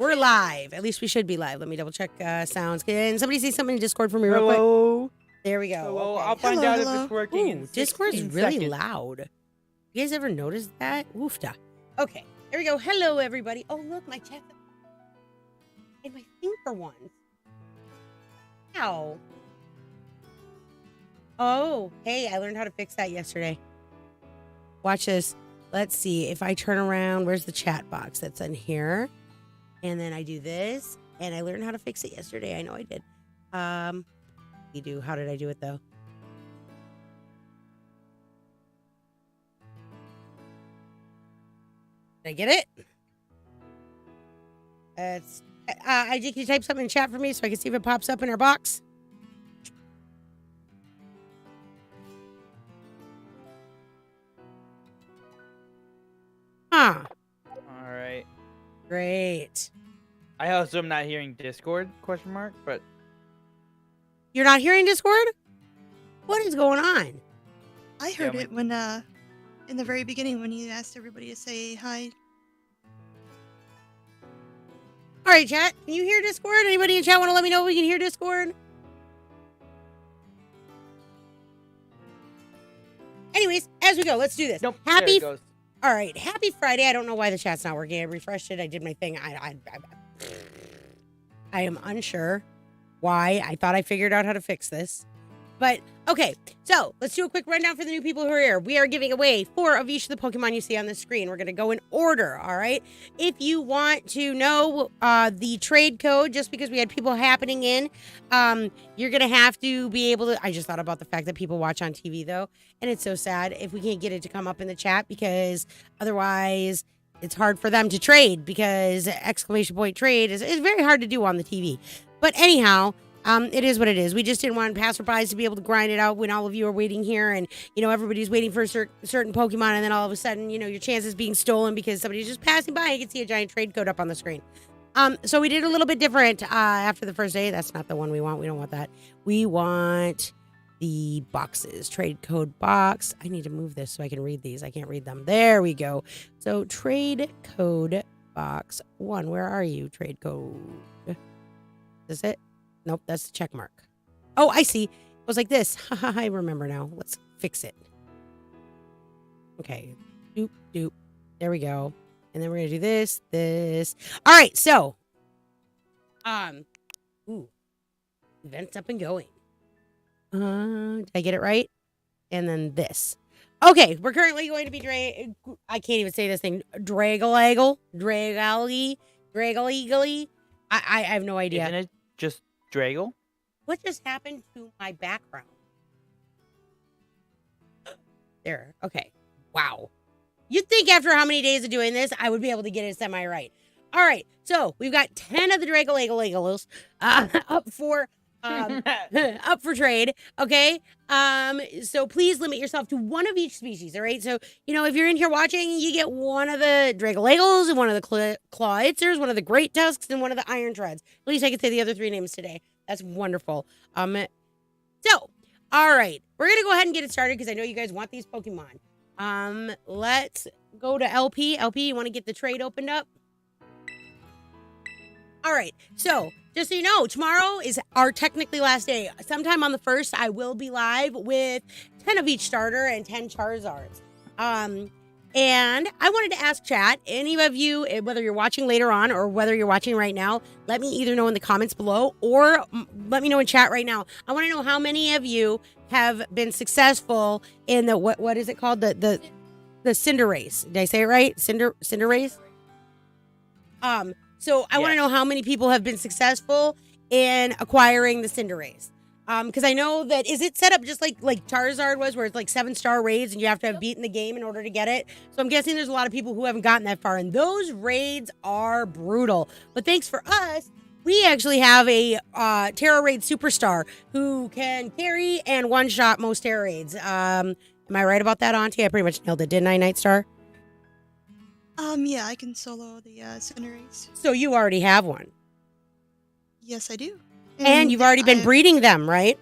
We're live. At least we should be live. Let me double check sounds. Can somebody say something in Discord for me real quick? There we go. Hello. Okay. I'll find out if it's working. Ooh, Discord's really seconds. loud. You guys ever noticed that? Woofda. Okay, there we go. Hello, everybody. Oh, look, my chat. And my thing for once. Ow. Oh, hey, I learned how to fix that yesterday. Watch this. Let's see if I turn around. Where's the chat box? That's in here. And then I do this. And I learned how to fix it yesterday. I know I did. You do. How did I do it, though? Did I get it? It's IG, can you type something in chat for me so I can see if it pops up in our box? Huh. All right. Great. I also am not hearing Discord, but... You're not hearing Discord? What is going on? I heard it when, in the very beginning when you asked everybody to say hi. All right, chat. Can you hear Discord? Anybody in chat want to let me know if we can hear Discord? Anyways, as we go, let's do this. Nope, Happy. there it goes. All right. Happy Friday. I don't know why the chat's not working. I refreshed it. I did my thing. I am unsure why. I thought I figured out how to fix this. But, okay, so let's do a quick rundown for the new people who are here. We are giving away 4 of each of the Pokemon you see on the screen. We're going to go in order, all right? If you want to know the trade code, just because we had people happening in, you're going to have to be able to... I just thought about the fact that people watch on TV, though, and it's so sad if we can't get it to come up in the chat, because otherwise it's hard for them to trade, because exclamation point trade is very hard to do on the TV. But anyhow... it is what it is. We just didn't want passerbys to be able to grind it out when all of you are waiting here and, you know, everybody's waiting for a certain Pokemon, and then all of a sudden, you know, your chances being stolen because somebody's just passing by. You can see a giant trade code up on the screen. So we did a little bit different after the first day. That's not the one we want. We don't want that. We want the boxes. Trade code box. I need to move this so I can read these. I can't read them. There we go. So trade code box 1. Where are you? Trade code. Is this it? Nope, that's the check mark. Oh, I see. It was like this. I remember now. Let's fix it. Okay. Doop, doop. There we go. And then we're going to do this, this. All right, so. Ooh. Events up and going. Did I get it right? And then this. Okay, we're currently going to be I can't even say this thing. Dragalaggle. I have no idea. Isn't it just Dragal? What just happened to my background? There. Okay. Wow. You'd think after how many days of doing this, I would be able to get it semi-right. All right. So we've got 10 of the Dragalagos up for up for trade. Okay. So please limit yourself to 1 of each species. All right. So, you know, if you're in here watching, you get 1 of the Dragalagos and 1 of the ᴘᴜᴜ, 1 of the Great Tusks, and 1 of the irontreads. At least I can say the other 3 names today. That's wonderful. So, all right. We're going to go ahead and get it started because I know you guys want these Pokemon. Let's go to LP. LP, you want to get the trade opened up? All right. So, just so you know, tomorrow is our technically last day. Sometime on the 1st, I will be live with 10 of each starter and 10 Charizards. And I wanted to ask chat, any of you, whether you're watching later on or whether you're watching right now, let me either know in the comments below or let me know in chat right now. I want to know how many of you have been successful in the, what is it called? The Cinder Race. Did I say it right? Cinder Race? So I want to know how many people have been successful in acquiring the Cinder Race. Because I know that, is it set up just like Charizard was, where it's like 7-star raids and you have to have beaten the game in order to get it? So I'm guessing there's a lot of people who haven't gotten that far, and those raids are brutal. But thanks for us, we actually have a Terra Raid Superstar who can carry and one-shot most Terra Raids. Am I right about that, Auntie? I pretty much nailed it, didn't I, Nightstar? Yeah, I can solo the Cinder Race. So you already have one. Yes, I do. And you've already been breeding them, right?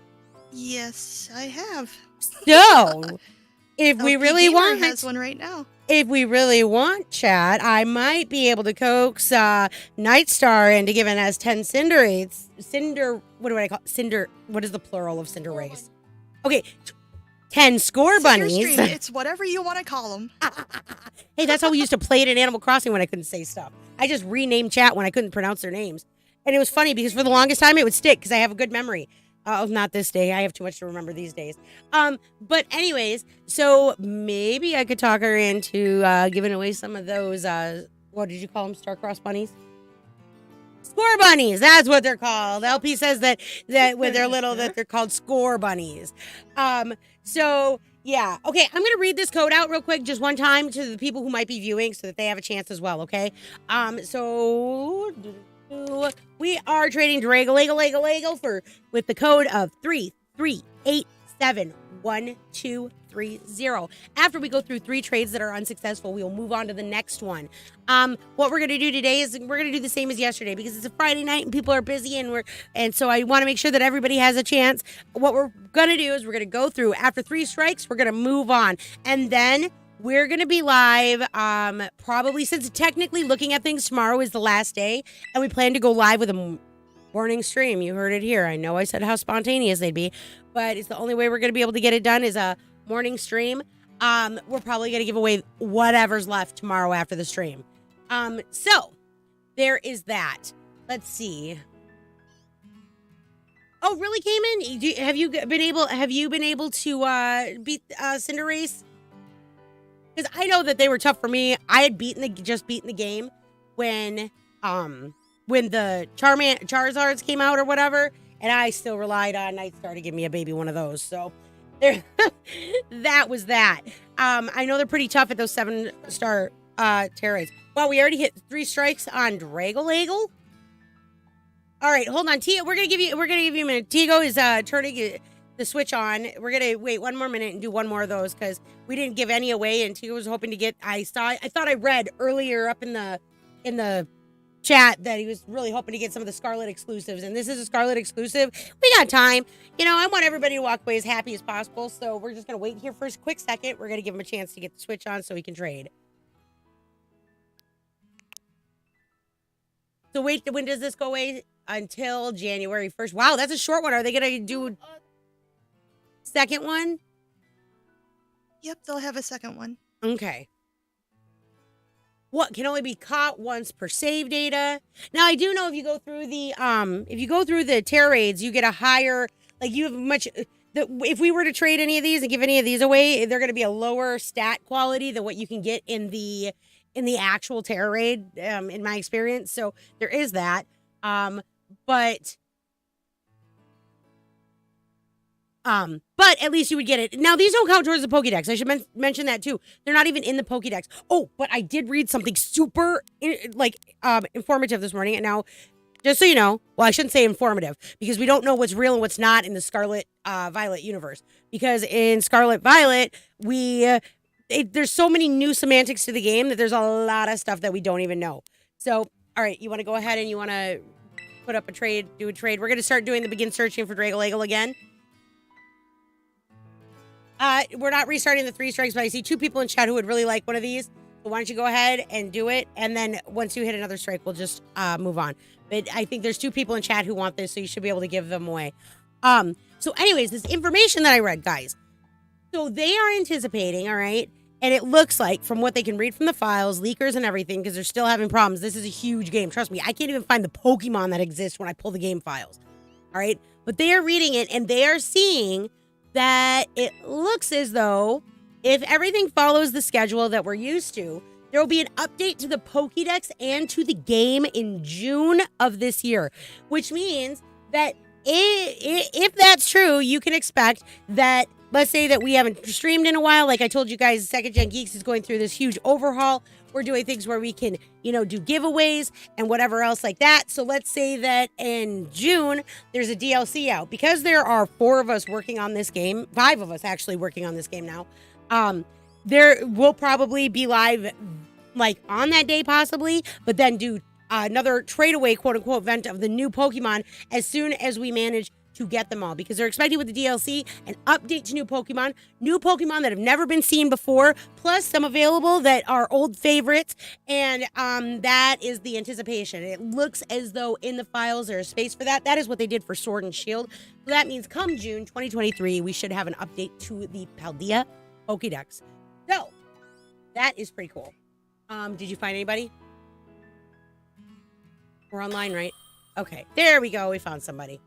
Yes, I have. So, if we really want... has one right now. if we really want, chat, I might be able to coax Nightstar into giving us 10 Cinderates. What do I call Cinder? What is the plural of Cinderace? Okay, 10 score It's your bunnies. stream. It's whatever you want to call them. Hey, that's how we used to play it in Animal Crossing when I couldn't say stuff. I just renamed chat when I couldn't pronounce their names. And it was funny because for the longest time it would stick because I have a good memory. Not this day. I have too much to remember these days. But anyways, so maybe I could talk her into giving away some of those, what did you call them? Star-crossed bunnies? Score bunnies. That's what they're called. LP says that with their little, that they're called score bunnies. So yeah. Okay. I'm going to read this code out real quick, just one time to the people who might be viewing so that they have a chance as well. Okay. So we are trading ᴘᴜᴜ with the code of 33871230. After we go through 3 trades that are unsuccessful, we will move on to the next one. What we're going to do today is we're going to do the same as yesterday because it's a Friday night and people are busy and so I want to make sure that everybody has a chance. What we're going to do is we're going to go through after 3 strikes, we're going to move on, and then we're going to be live, probably, since technically looking at things, tomorrow is the last day, and we plan to go live with a morning stream. You heard it here. I know I said how spontaneous they'd be, but it's the only way we're going to be able to get it done is a morning stream. We're probably going to give away whatever's left tomorrow after the stream. So there is that. Let's see. Oh, really, Cayman? Have you been able to beat Cinderace? Because I know that they were tough for me. I had just beaten the game when the Charizards came out or whatever, and I still relied on Nightstar to give me a baby one of those. So there, that was that. I know they're pretty tough at those 7-star Terraids. Well, we already hit 3 strikes on ᴘᴜᴜ. All right, hold on, Tia. We're gonna give you a minute. Tigo is turning the switch on. We're gonna wait 1 more minute and do 1 more of those because we didn't give any away, and Tigo was hoping to get. I thought I read earlier up in the chat that he was really hoping to get some of the Scarlet exclusives, and this is a Scarlet exclusive. We got time. You know, I want everybody to walk away as happy as possible, so we're just gonna wait here for a quick second. We're gonna give him a chance to get the switch on so he can trade. So wait, when does this go away? Until January 1st. Wow, that's a short one. Are they gonna do second one? Yep, they'll have a second one. Okay. What can only be caught once per save data? Now I do know if you go through the Terra raids, you get a higher, like you have much. If we were to trade any of these and give any of these away, they're going to be a lower stat quality than what you can get in the actual Terra raid. In my experience, so there is that. But at least you would get it. Now, these don't count towards the Pokédex. I should mention that, too. They're not even in the Pokédex. Oh, but I did read something super, informative this morning. And now, just so you know, well, I shouldn't say informative, because we don't know what's real and what's not in the Scarlet Violet universe. Because in Scarlet Violet, there's so many new semantics to the game that there's a lot of stuff that we don't even know. So, all right, you want to go ahead and you want to put up do a trade. We're going to start doing the begin searching for ᴘᴜᴜ again. We're not restarting the 3 strikes, but I see 2 people in chat who would really like one of these. So why don't you go ahead and do it, and then once you hit another strike, we'll just move on. But I think there's 2 people in chat who want this, so you should be able to give them away. So anyways, this information that I read, guys. So they are anticipating, all right, and it looks like, from what they can read from the files, leakers and everything, because they're still having problems. This is a huge game. Trust me, I can't even find the Pokemon that exists when I pull the game files. All right? But they are reading it, and they are seeing that it looks as though if everything follows the schedule that we're used to, there will be an update to the Pokédex and to the game in June of this year, which means that if that's true, you can expect that, let's say that we haven't streamed in a while. Like I told you guys, Second Gen Geeks is going through this huge overhaul. We're doing things where we can, do giveaways and whatever else like that. So let's say that in June, there's a DLC out. Because there are 4 of us working on this game, 5 of us actually working on this game now, there will probably be live, like, on that day possibly, but then do another Tradeaway, quote-unquote, event of the new Pokemon as soon as we manage to get them all because they're expecting with the DLC an update to new Pokemon that have never been seen before, plus some available that are old favorites, and that is the anticipation. It looks as though in the files there's space for that. That is what they did for Sword and Shield. So that means come June 2023, we should have an update to the Paldea Pokédex. So that is pretty cool. Did you find anybody? We're online, right? Okay, there we go. We found somebody.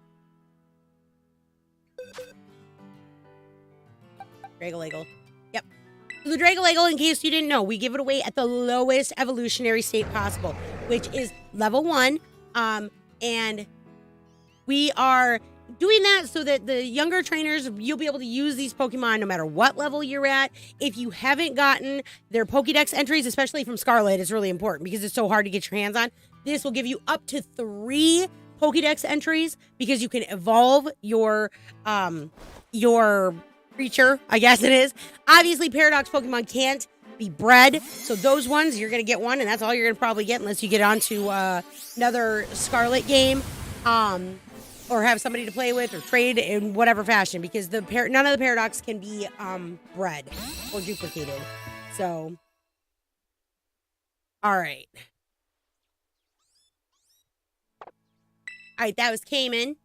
Ģszáᴠᴇ. Yep. So the ģszáᴠᴇ, in case you didn't know, we give it away at the lowest evolutionary state possible, which is level 1. And we are doing that so that the younger trainers, you'll be able to use these Pokemon no matter what level you're at. If you haven't gotten their Pokédex entries, especially from Scarlet, it's really important because it's so hard to get your hands on. This will give you up to 3 Pokédex entries because you can evolve your creature, I guess it is. Obviously, Paradox Pokemon can't be bred, so those ones, you're going to get one, and that's all you're going to probably get unless you get onto another Scarlet game, or have somebody to play with or trade in whatever fashion, because none of the Paradox can be bred or duplicated. So, all right. All right, that was Cayman.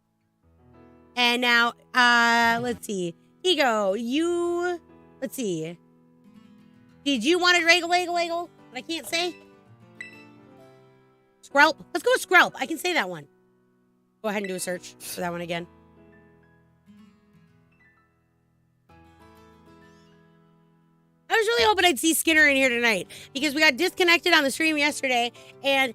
And now, let's see. Ego, let's see. Did you want a ģszáᴠᴇ? But I can't say. Skrelp. Let's go with Skrelp. I can say that one. Go ahead and do a search for that one again. I was really hoping I'd see Skinner in here tonight because we got disconnected on the stream yesterday, and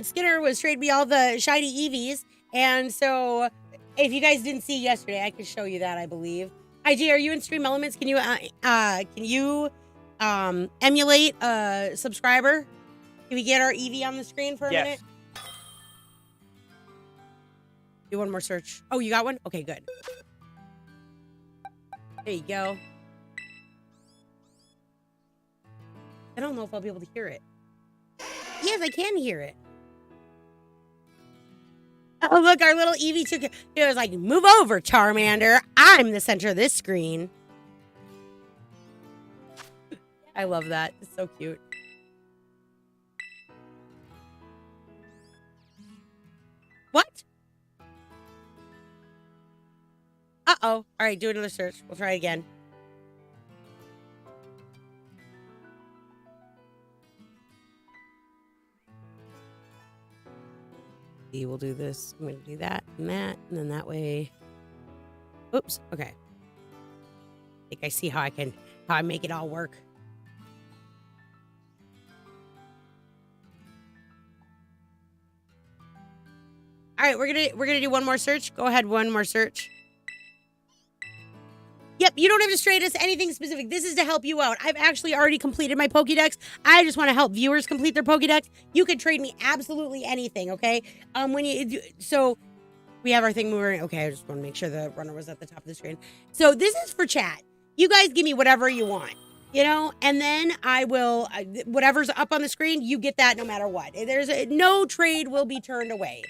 Skinner was trading me all the shiny Eevees. And so, if you guys didn't see yesterday, I can show you that, I believe. IG, are you in Stream Elements? Can you emulate a subscriber? Can we get our Eevee on the screen for a minute? Do one more search. Oh, you got one? Okay, good. There you go. I don't know if I'll be able to hear it. Yes, I can hear it. Oh, look, our little Eevee took it. It was like, move over, Charmander. I'm the center of this screen. I love that. It's so cute. What? Uh-oh. All right, do another search. We'll try it again. We'll do this. I'm going to do that and that, and then that way. Oops. Okay. I think I see how I make it all work. All right, we're gonna do one more search. Go ahead, one more search. Yep, you don't have to trade us anything specific. This is to help you out. I've actually already completed my Pokédex. I just want to help viewers complete their Pokédex. You can trade me absolutely anything, okay? So we have our thing moving. Okay, I just want to make sure the runner was at the top of the screen. So this is for chat. You guys give me whatever you want, you know, and then I will whatever's up on the screen. You get that no matter what. No trade will be turned away.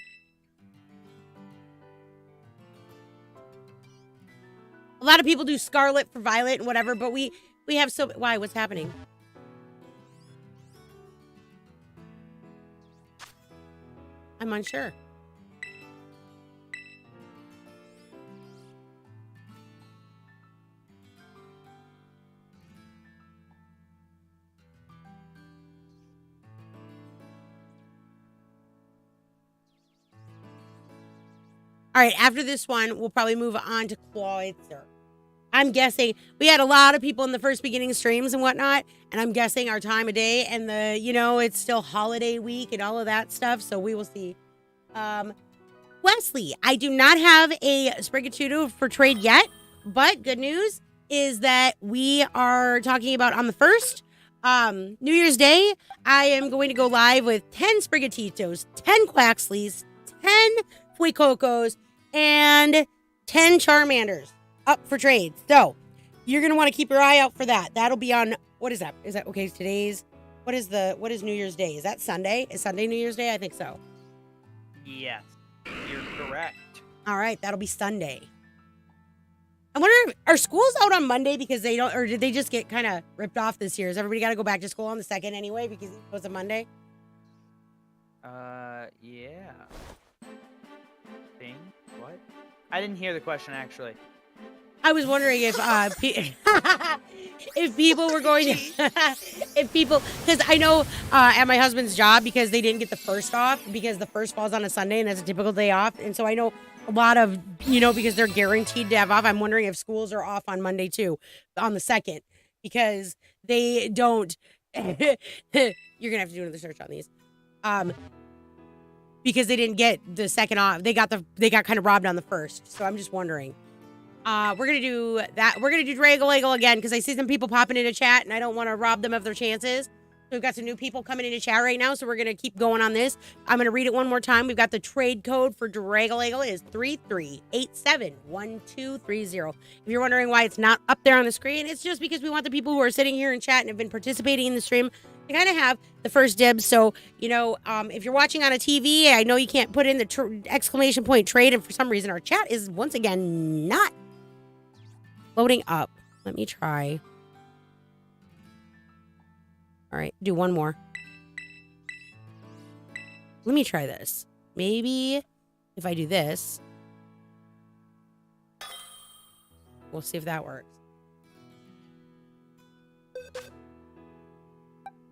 A lot of people do Scarlet for Violet and whatever, but we have so... Why? What's happening? I'm unsure. All right, after this one, we'll probably move on to ᴘᴜᴜ. I'm guessing we had a lot of people in the first beginning streams and whatnot, and I'm guessing our time of day and it's still holiday week and all of that stuff, so we will see. Wesley, I do not have a ᴚᴜᴜ for trade yet, but good news is that we are talking about on the 1st, New Year's Day, I am going to go live with 10 ᴚᴜᴜs, 10 Quaxleys, 10 Fuecocos, and 10 Charmanders up for trade. So you're going to want to keep your eye out for that. That'll be on, what is that? Is that, okay, what is New Year's Day? Is that Sunday? Is Sunday New Year's Day? I think so. Yes, you're correct. All right, that'll be Sunday. I wonder if, are schools out on Monday because they don't, or did they just get kind of ripped off this year? Is everybody got to go back to school on the 2nd anyway because it was a Monday? Yeah. Thing? What? I didn't hear the question actually. I was wondering if if people were going to, if people, because I know at my husband's job, because they didn't get the first off, because the first falls on a Sunday and that's a typical day off. And so I know a lot of, because they're guaranteed to have off. I'm wondering if schools are off on Monday too, on the 2nd, because they don't, you're going to have to do another search on these. Because they didn't get the 2nd off. They got kind of robbed on the 1st. So I'm just wondering. We're going to do that. We're going to do Drago again because I see some people popping into chat and I don't want to rob them of their chances. So we've got some new people coming into chat right now. So we're going to keep going on this. I'm going to read it one more time. We've got the trade code for Drago is 33871230. If you're wondering why it's not up there on the screen, it's just because we want the people who are sitting here in chat and have been participating in the stream to kind of have the first dibs. So, if you're watching on a TV, I know you can't put in the exclamation point trade. And for some reason, our chat is once again not loading up. Let me try. All right, do one more. Let me try this. Maybe if I do this, we'll see if that works.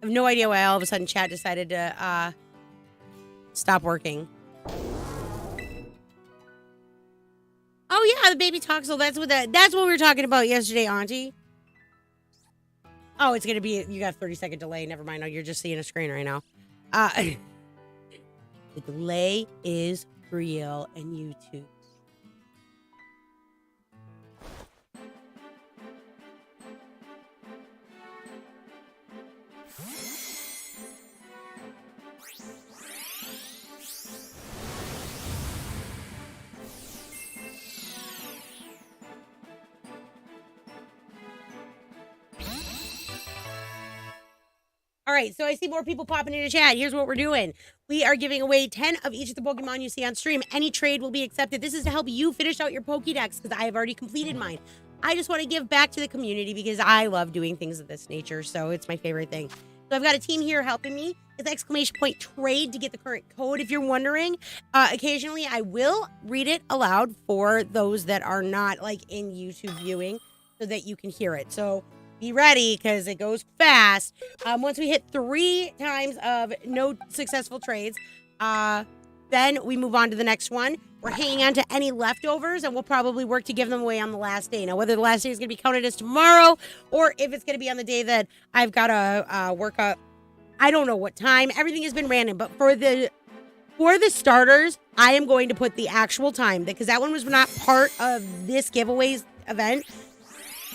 I have no idea why all of a sudden chat decided to stop working. Oh yeah, the baby toxel. That's what we were talking about yesterday, Auntie. Oh, it's gonna be, you got a 30-second delay. Never mind. No, you're just seeing a screen right now. The delay is real and YouTube. All right, so I see more people popping into chat. Here's what we're doing. We are giving away 10 of each of the Pokemon you see on stream. Any trade will be accepted. This is to help you finish out your Pokédex because I have already completed mine. I just want to give back to the community because I love doing things of this nature, so it's my favorite thing. So I've got a team here helping me. It's exclamation point trade to get the current code if you're wondering. Occasionally, I will read it aloud for those that are not like in YouTube viewing so that you can hear it. So be ready because it goes fast. Once we hit 3 times of no successful trades, then we move on to the next one. We're hanging on to any leftovers, and we'll probably work to give them away on the last day. Now, whether the last day is going to be counted as tomorrow or if it's going to be on the day that I've got to work up, I don't know what time. Everything has been random, but for the starters, I am going to put the actual time because that one was not part of this giveaways event.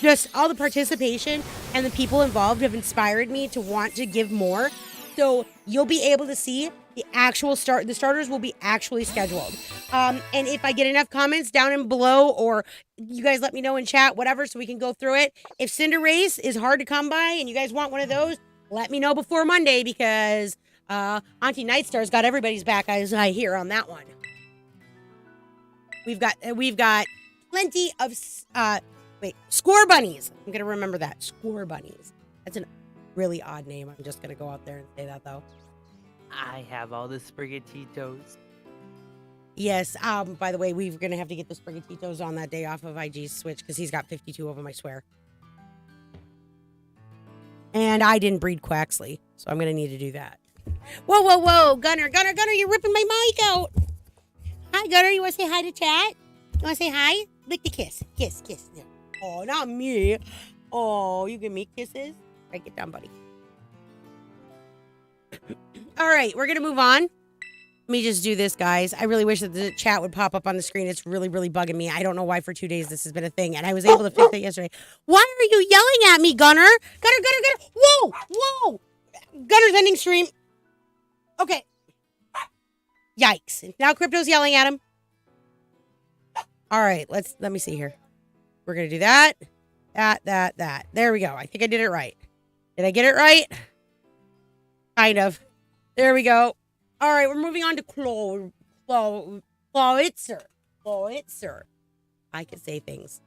Just all the participation and the people involved have inspired me to want to give more. So you'll be able to see the actual the starters will be actually scheduled. And if I get enough comments down and below, or you guys let me know in chat, whatever, so we can go through it. If Cinderace is hard to come by and you guys want one of those, let me know before Monday because Auntie Nightstar's got everybody's back, as I hear on that one. We've got plenty of Score Bunnies. I'm going to remember that. Score Bunnies. That's a really odd name. I'm just going to go out there and say that, though. I have all the Sprigatitos. Yes. By the way, we're going to have to get the Sprigatitos on that day off of IG's Switch because he's got 52 of them, I swear. And I didn't breed Quaxley, so I'm going to need to do that. Whoa, whoa, whoa. Gunner, you're ripping my mic out. Hi, Gunner. You want to say hi to chat? You want to say hi? Lick the kiss. Kiss. Yeah. Oh, not me. Oh, you give me kisses? All right, get down, buddy. All right, we're going to move on. Let me just do this, guys. I really wish that the chat would pop up on the screen. It's really, really bugging me. I don't know why for 2 days this has been a thing, and I was able to fix it yesterday. Why are you yelling at me, Gunner? Gunner. Whoa. Gunner's ending stream. Okay. Yikes. Now Crypto's yelling at him. All right, let me see here. We're going to do that. That. There we go. I think I did it right. Did I get it right? Kind of. There we go. All right, we're moving on to ᴘᴜᴇᴜ. ᴘᴜᴇᴜ. I can say things.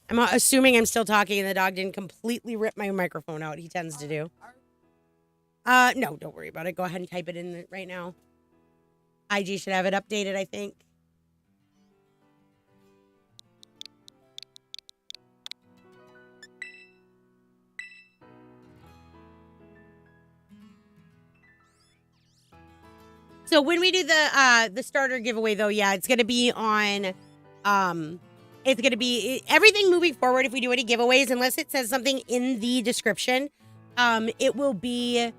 I'm assuming I'm still talking and the dog didn't completely rip my microphone out. He tends to do. No, don't worry about it. Go ahead and type it in right now. IG should have it updated, I think. So when we do the starter giveaway, though, yeah, it's gonna be on, it's gonna be everything moving forward. If we do any giveaways, unless it says something in the description, it will be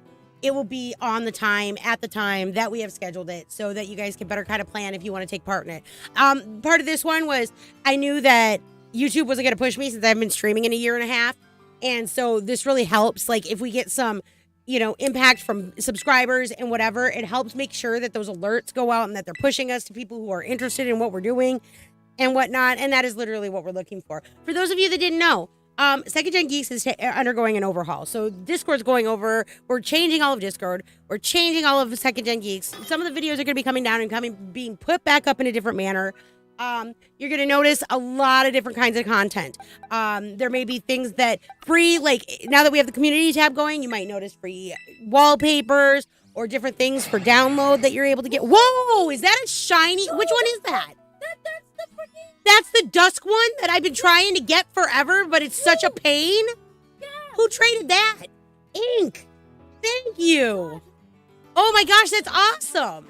on the time at the time that we have scheduled it, so that you guys can better kind of plan if you want to take part in it. Part of this one was I knew that YouTube wasn't gonna push me since I've been streaming in a year and a half, and so this really helps. Like if we get some, you know, impact from subscribers and whatever, it helps make sure that those alerts go out and that they're pushing us to people who are interested in what we're doing and whatnot. And that is literally what we're looking for. For those of you that didn't know, Second Gen Geeks is undergoing an overhaul. So Discord's going over. We're changing all of Discord. We're changing all of Second Gen Geeks. Some of the videos are going to be coming down and being put back up in a different manner. You're going to notice a lot of different kinds of content. There may be things that free, like now that we have the community tab going, you might notice free wallpapers or different things for download that you're able to get. Whoa, is that a shiny? Which one is that? That's the dusk one that I've been trying to get forever, but it's such a pain. Who traded that? Ink. Thank you. Oh my gosh, that's awesome.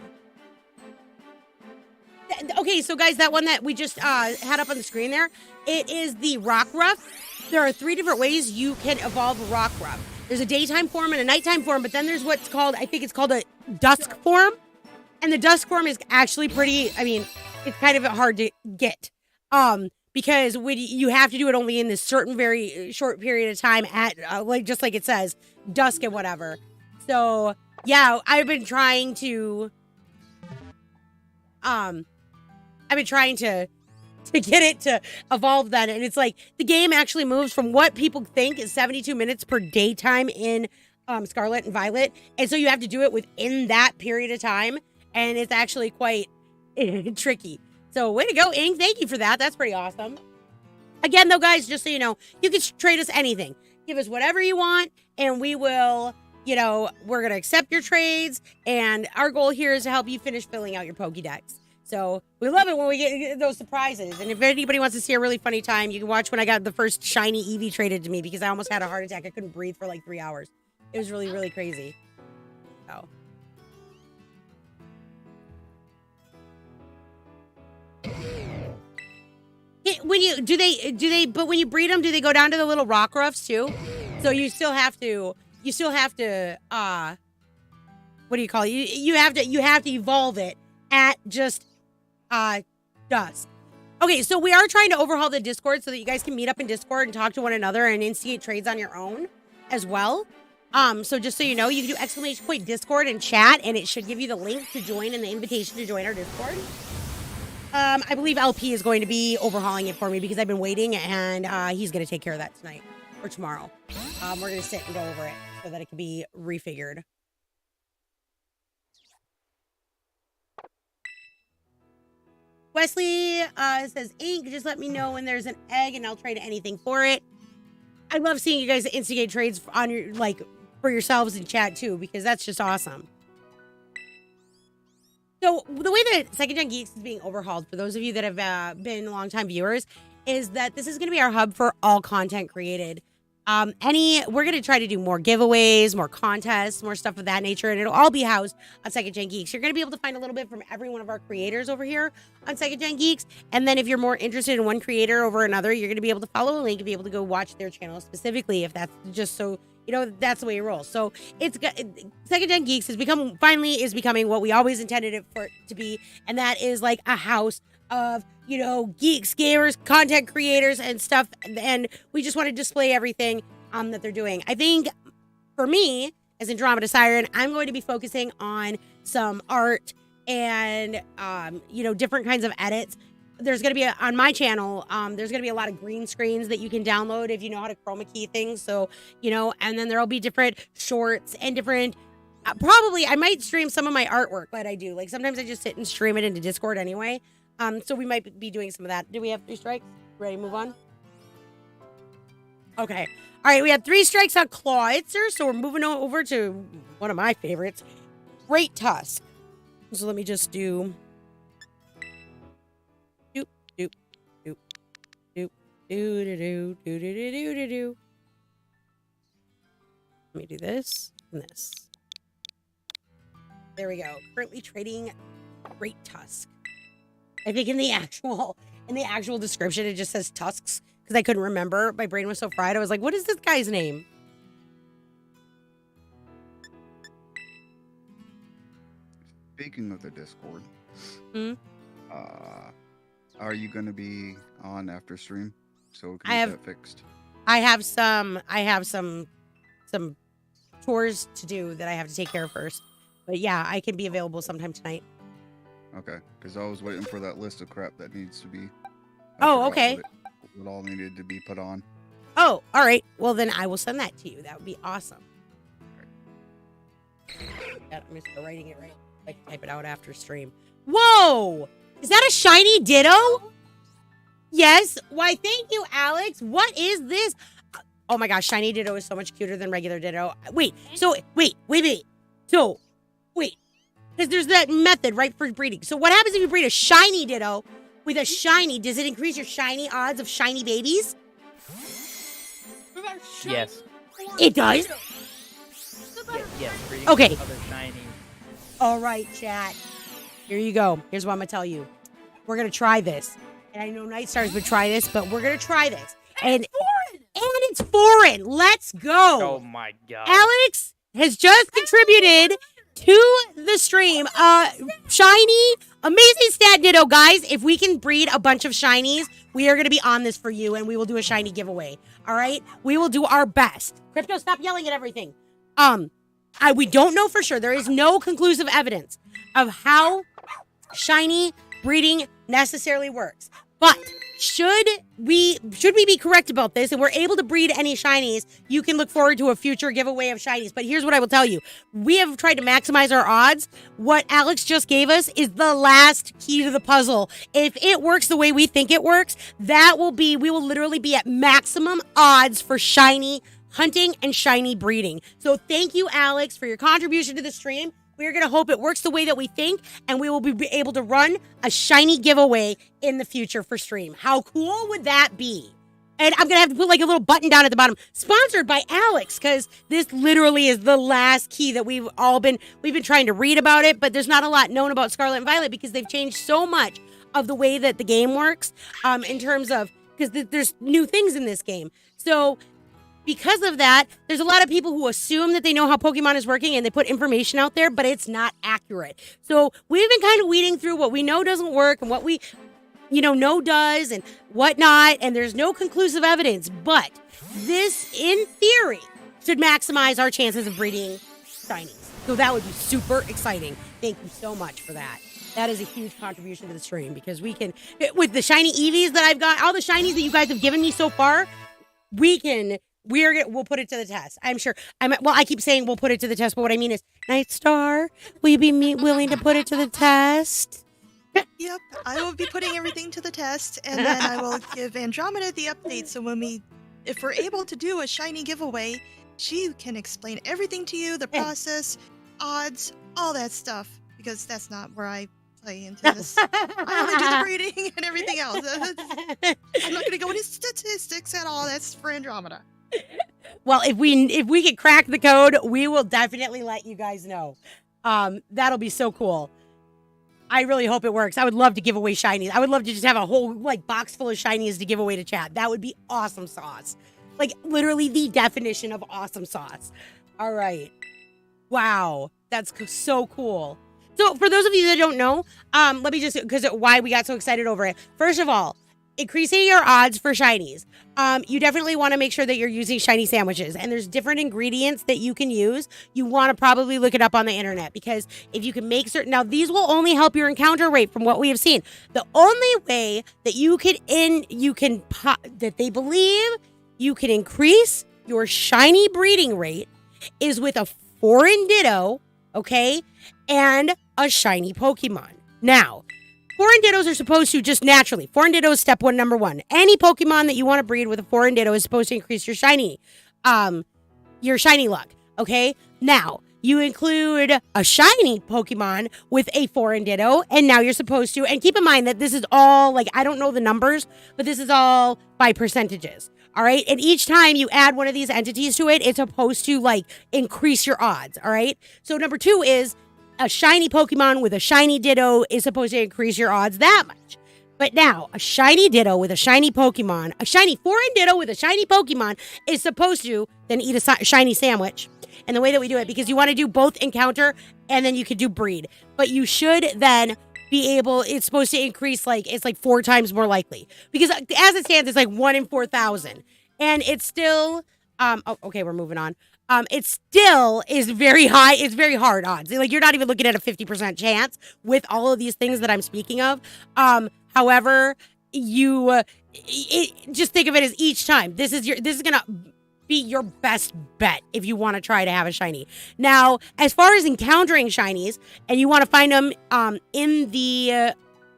Okay, so guys, that one that we just had up on the screen there, it is the Rock Ruff. There are 3 different ways you can evolve a Rock Ruff. There's a daytime form and a nighttime form, but then there's what's called, I think it's called a dusk form. And the dusk form is actually pretty, I mean, it's kind of hard to get. Because you have to do it only in this certain very short period of time at, like, just like it says, dusk and whatever. So, yeah, I've been trying to get it to evolve that, and it's like the game actually moves from what people think is 72 minutes per daytime in Scarlet and Violet, and so you have to do it within that period of time, and it's actually quite tricky. So way to go, Ink. Thank you for that. That's pretty awesome. Again, though, guys, just so you know, you can trade us anything. Give us whatever you want, and we will, you know, we're going to accept your trades, and our goal here is to help you finish filling out your Pokédex. So we love it when we get those surprises. And if anybody wants to see a really funny time, you can watch when I got the first shiny Eevee traded to me because I almost had a heart attack. I couldn't breathe for like 3 hours. It was really, really crazy. So. When you breed them, do they go down to the little rock ruffs too? So you still have to, what do you call it? You have to evolve it at just dusk. Okay, so we are trying to overhaul the Discord so that you guys can meet up in Discord and talk to one another and instigate trades on your own as well. So just so you know, you can do ! Discord and chat, and it should give you the link to join and the invitation to join our Discord. I believe LP is going to be overhauling it for me because I've been waiting, and he's going to take care of that tonight or tomorrow. We're going to sit and go over it so that it can be refigured. Wesley says, Ink, just let me know when there's an egg and I'll trade anything for it. I love seeing you guys instigate trades on your, like, for yourselves in chat too, because that's just awesome. So the way that Second Gen Geeks is being overhauled, for those of you that have been longtime viewers, is that this is going to be our hub for all content created. We're going to try to do more giveaways, more contests, more stuff of that nature, and it'll all be housed on Second Gen Geeks. You're going to be able to find a little bit from every one of our creators over here on Second Gen Geeks, and then if you're more interested in one creator over another, you're going to be able to follow a link and be able to go watch their channel specifically, if that's just so, you know, that's the way it rolls. So Second Gen Geeks is becoming what we always intended it for it to be, and that is like a house of, you know, geeks, gamers, content creators, and stuff. And we just want to display everything that they're doing. I think for me, as AndromedaSiren, I'm going to be focusing on some art and, you know, different kinds of edits. There's going to be, on my channel, there's going to be a lot of green screens that you can download if you know how to chroma key things. So, you know, and then there'll be different shorts and different Probably, I might stream some of my artwork that I do. Like, sometimes I just sit and stream it into Discord anyway. So we might be doing some of that. Do we have 3 strikes? Ready to move on? Okay. All right, we have 3 strikes on ᴘᴜᴇᴱ, so we're moving over to one of my favorites, Great Tusk. So let me just do... Doop, doop, doop, doop, doo-doo-doo, doo-doo-doo-doo-doo-doo. Let me do this and this. There we go. Currently trading Great Tusk. I think in the actual description it just says tusks because I couldn't remember. My brain was so fried. I was like, what is this guy's name? Speaking of the Discord, are you going to be on after stream so we can get that fixed? I have some chores to do that I have to take care of first. But yeah, I can be available sometime tonight. Okay, because I was waiting for that list of crap that needs to be. Oh, okay. What all needed to be put on. Oh, all right. Well, then I will send that to you. That would be awesome. Yeah, I'm just writing it right. I can type it out after stream. Whoa! Is that a shiny Ditto? Yes. Why, thank you, Alex. What is this? Oh my gosh, shiny Ditto is so much cuter than regular Ditto. Wait. So, wait. So, wait. Because there's that method, right, for breeding. So what happens if you breed a shiny Ditto with a shiny? Does it increase your shiny odds of shiny babies? Yes. It does? Yes. Okay. Other shiny. All right, chat. Here you go. Here's what I'm going to tell you. We're going to try this. And I know Night Stars would try this, but we're going to try this. And it's foreign. Let's go. Oh, my God. Alex has just contributed to the stream. Shiny, amazing stat Ditto. Guys, if we can breed a bunch of shinies, we are going to be on this for you, and we will do a shiny giveaway. All right? We will do our best. Crypto, stop yelling at everything. We don't know for sure. There is no conclusive evidence of how shiny breeding necessarily works. But should we be correct about this and we're able to breed any shinies, you can look forward to a future giveaway of shinies. But here's what I will tell you. We have tried to maximize our odds. What Alex just gave us is the last key to the puzzle. If it works the way we think it works, we will literally be at maximum odds for shiny hunting and shiny breeding. So thank you, Alex, for your contribution to the stream. We're going to hope it works the way that we think, and we will be able to run a shiny giveaway in the future for stream. How cool would that be? And I'm going to have to put like a little button down at the bottom. Sponsored by Alex, because this literally is the last key that we've been trying to read about it, but there's not a lot known about Scarlet and Violet because they've changed so much of the way that the game works in terms of, because there's new things in this game. So because of that, there's a lot of people who assume that they know how Pokemon is working and they put information out there, but it's not accurate. So we've been kind of weeding through what we know doesn't work and what we, know does and whatnot, and there's no conclusive evidence. But this, in theory, should maximize our chances of breeding shinies. So that would be super exciting. Thank you so much for that. That is a huge contribution to the stream because we can, with the shiny Eevees that I've got, all the shinies that you guys have given me so far, we'll put it to the test. I'm sure. I keep saying we'll put it to the test, but what I mean is, Night Star, will you be willing to put it to the test? Yep, I will be putting everything to the test, and then I will give Andromeda the update. So if we're able to do a shiny giveaway, she can explain everything to you, the process, odds, all that stuff, because that's not where I play into this. I only do the breeding and everything else. I'm not going to go into statistics at all. That's for Andromeda. Well, if we can crack the code, we will definitely let you guys know. That'll be so cool. I really hope it works. I would love to give away shinies. I would love to just have a whole box full of shinies to give away to chat. That would be awesome sauce. Like literally the definition of awesome sauce. All right. Wow. That's so cool. So for those of you that don't know, let me just, because why we got so excited over it. First of all, increasing your odds for shinies. You definitely want to make sure that you're using shiny sandwiches, and there's different ingredients that you can use. You want to probably look it up on the internet, because if you can make certain, now these will only help your encounter rate from what we have seen. The only way that that they believe you can increase your shiny breeding rate is with a foreign Ditto okay? And a shiny Pokemon. Now, foreign Dittos are supposed to just naturally. Foreign Ditto is step 1, number 1. Any Pokemon that you want to breed with a foreign Ditto is supposed to increase your shiny luck, okay? Now, you include a shiny Pokemon with a foreign Ditto, and now you're supposed to, and keep in mind that this is all, like, I don't know the numbers, but this is all by percentages, all right? And each time you add one of these entities to it, it's supposed to, like, increase your odds, all right? So number 2 is a shiny Pokemon with a shiny Ditto is supposed to increase your odds that much. But now, a shiny Ditto with a shiny Pokemon, a shiny foreign Ditto with a shiny Pokemon is supposed to then eat a shiny sandwich. And the way that we do it, because you want to do both encounter and then you could do breed. But you should then be able, it's supposed to increase, like, it's like 4 times more likely. Because as it stands, it's like 1 in 4,000. And it's still, okay, we're moving on. It still is very high. It's very hard odds. Like, you're not even looking at a 50% chance with all of these things that I'm speaking of. However, you just think of it as each time. This is gonna be your best bet if you want to try to have a shiny. Now, as far as encountering shinies, and you want to find them in the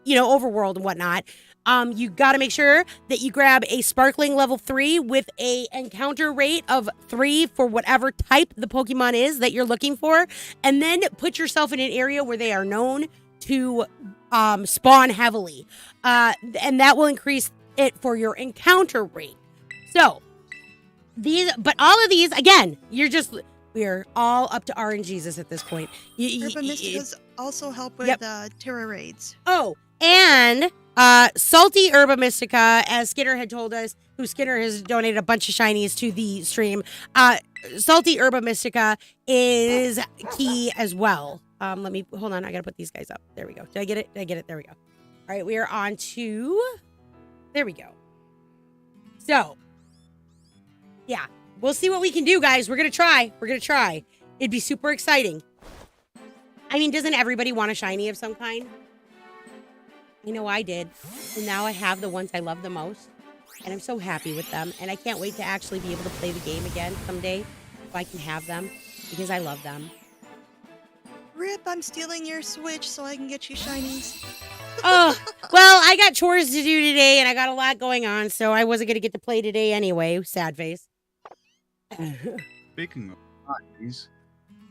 overworld and whatnot. You got to make sure that you grab a sparkling level 3 with a encounter rate of 3 for whatever type the Pokemon is that you're looking for. And then put yourself in an area where they are known to spawn heavily. And that will increase it for your encounter rate. So, but all of these, again, we're all up to RNGesus at this point. Urban Mysticas also help with Terra raids. Oh, and Salty Herba Mystica, as Skinner had told us, who Skinner has donated a bunch of shinies to the stream. Salty Herba Mystica is key as well. Let me, hold on, I gotta put these guys up. There we go. Did I get it? There we go. All right, we are on to, there we go. So, yeah, we'll see what we can do, guys. We're gonna try. It'd be super exciting. I mean, doesn't everybody want a shiny of some kind? I know I did. And now I have the ones I love the most. And I'm so happy with them. And I can't wait to actually be able to play the game again someday. So I can have them. Because I love them. Rip, I'm stealing your Switch so I can get you shinies. Oh, well, I got chores to do today. And I got a lot going on. So I wasn't going to get to play today anyway. Sad face. Speaking of shinies,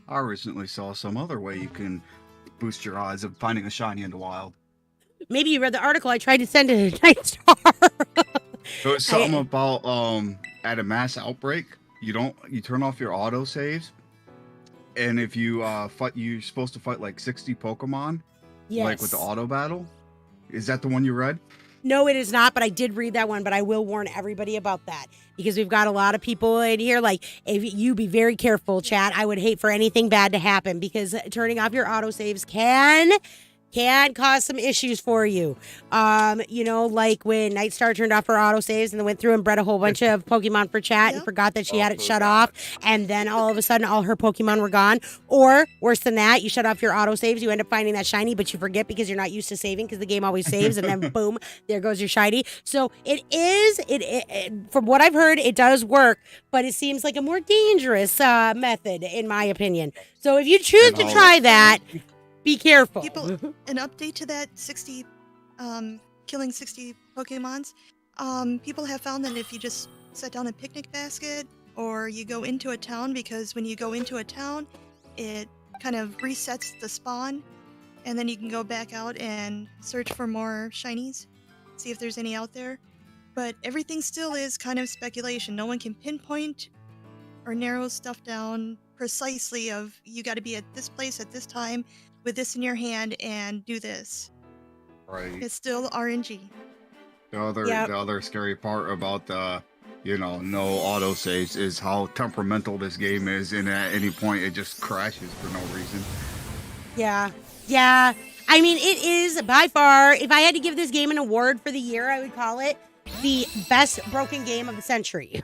I recently saw some other way you can boost your odds of finding a shiny in the wild. Maybe you read the article I tried to send to Nightstar. So it's something about at a mass outbreak, you turn off your auto saves, and if you you're supposed to fight like 60 Pokemon, yes. Like with the auto battle. Is that the one you read? No, it is not, but I did read that one, but I will warn everybody about that because we've got a lot of people in here. Like, if you be very careful, chat. I would hate for anything bad to happen because turning off your autosaves can cause some issues for you. Like when Nightstar turned off her autosaves and then went through and bred a whole bunch of Pokemon for chat and forgot that she had it shut off. And then all of a sudden, all her Pokemon were gone. Or worse than that, you shut off your autosaves. You end up finding that shiny, but you forget because you're not used to saving because the game always saves. And then boom, there goes your shiny. So it from what I've heard, it does work, but it seems like a more dangerous method, in my opinion. So if you choose to try that, be careful. People, an update to that 60, killing 60 Pokemons. People have found that if you just set down a picnic basket or you go into a town, because when you go into a town, it kind of resets the spawn, and then you can go back out and search for more shinies, see if there's any out there. But everything still is kind of speculation. No one can pinpoint or narrow stuff down precisely of you got to be at this place at this time with this in your hand and do this. Right. It's still RNG. The other scary part about the, no autosaves is how temperamental this game is, and at any point it just crashes for no reason. Yeah. I mean, it is by far, if I had to give this game an award for the year, I would call it the best broken game of the century.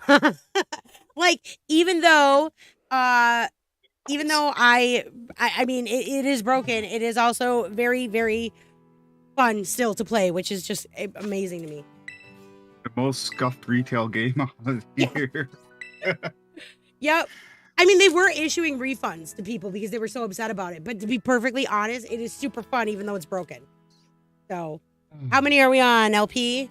Like, even though I mean, it is broken, it is also very, very fun still to play, which is just amazing to me. The most scuffed retail game of the year. Yep. I mean, they were issuing refunds to people because they were so upset about it. But to be perfectly honest, it is super fun, even though it's broken. So, how many are we on, LP?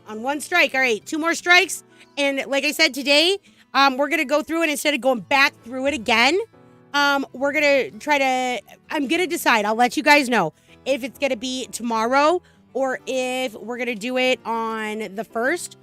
On 1 strike. All right, 2 more strikes. And like I said today, we're going to go through it instead of going back through it again. We're going to try to, I'm going to decide. I'll let you guys know if it's going to be tomorrow or if we're going to do it on the 1st.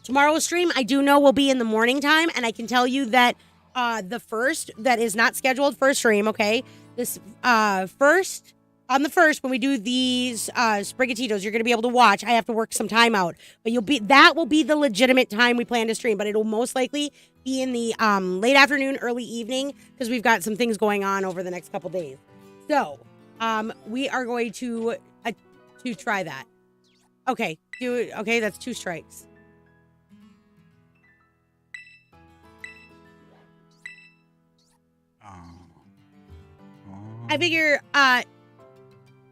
Tomorrow's stream, I do know will be in the morning time. And I can tell you that the 1st, that is not scheduled for a stream, okay? This first... On the 1st, when we do these Sprigatitos, you're going to be able to watch. I have to work some time out. But that will be the legitimate time we plan to stream. But it'll most likely be in the late afternoon, early evening, because we've got some things going on over the next couple days. So, we are going to try that. Okay, okay, that's 2 strikes. I figure,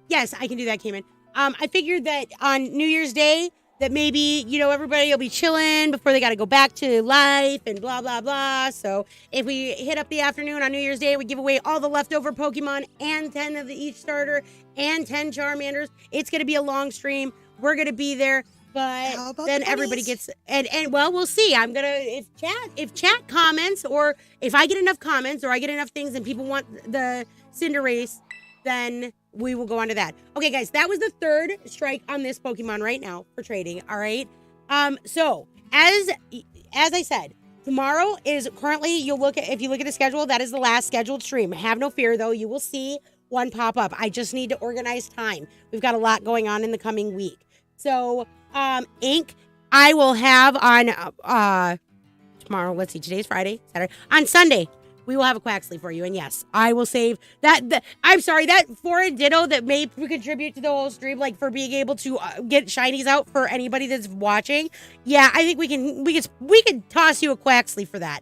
yes, I can do that, Cayman. I figured that on New Year's Day, that maybe, everybody will be chilling before they got to go back to life and blah, blah, blah. So if we hit up the afternoon on New Year's Day, we give away all the leftover Pokemon and 10 of each starter and 10 Charmanders. It's going to be a long stream. We're going to be there. But then everybody gets, and well, we'll see. I'm going to, if chat comments, or if I get enough comments, or I get enough things and people want the Cinderace, then we will go on to that. Okay, guys, that was the 3rd strike on this Pokemon right now for trading. All right. So as I said, tomorrow is currently, if you look at the schedule, that is the last scheduled stream. Have no fear though. You will see one pop up. I just need to organize time. We've got a lot going on in the coming week. So, Ink, I will have on, tomorrow, let's see, today's Friday, Saturday, on Sunday, we will have a Quaxley for you. And yes, I will save that. I'm sorry, that for a ditto that may contribute to the whole stream, like for being able to get shinies out for anybody that's watching. Yeah, I think we can toss you a Quaxley for that.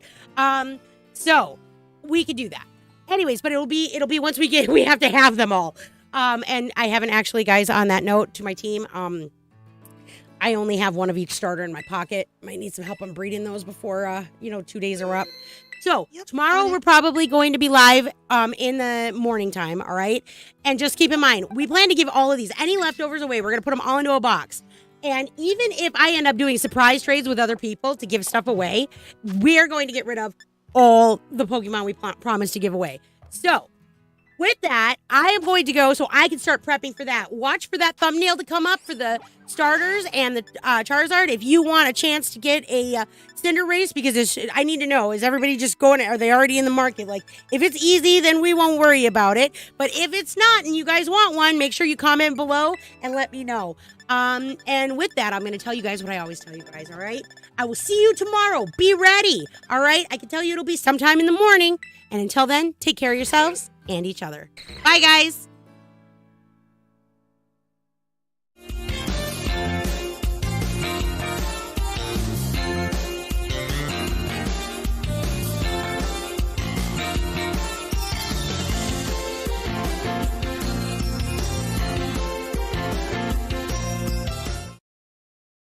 So we could do that. Anyways, but it'll be once we have to have them all. And I haven't actually, guys, on that note to my team, I only have one of each starter in my pocket. Might need some help on breeding those before 2 days are up. So tomorrow we're probably going to be live in the morning time, all right? And just keep in mind, we plan to give all of these, any leftovers away. We're going to put them all into a box. And even if I end up doing surprise trades with other people to give stuff away, we're going to get rid of all the Pokemon we promised to give away. So with that, I am going to go so I can start prepping for that. Watch for that thumbnail to come up for the starters and the Charizard. If you want a chance to get a Cinderace, because I need to know, is everybody just going, are they already in the market? Like, if it's easy, then we won't worry about it. But if it's not and you guys want one, make sure you comment below and let me know. And with that, I'm going to tell you guys what I always tell you guys, all right? I will see you tomorrow. Be ready, all right? I can tell you it'll be sometime in the morning. And until then, take care of yourselves and each other. Bye, guys.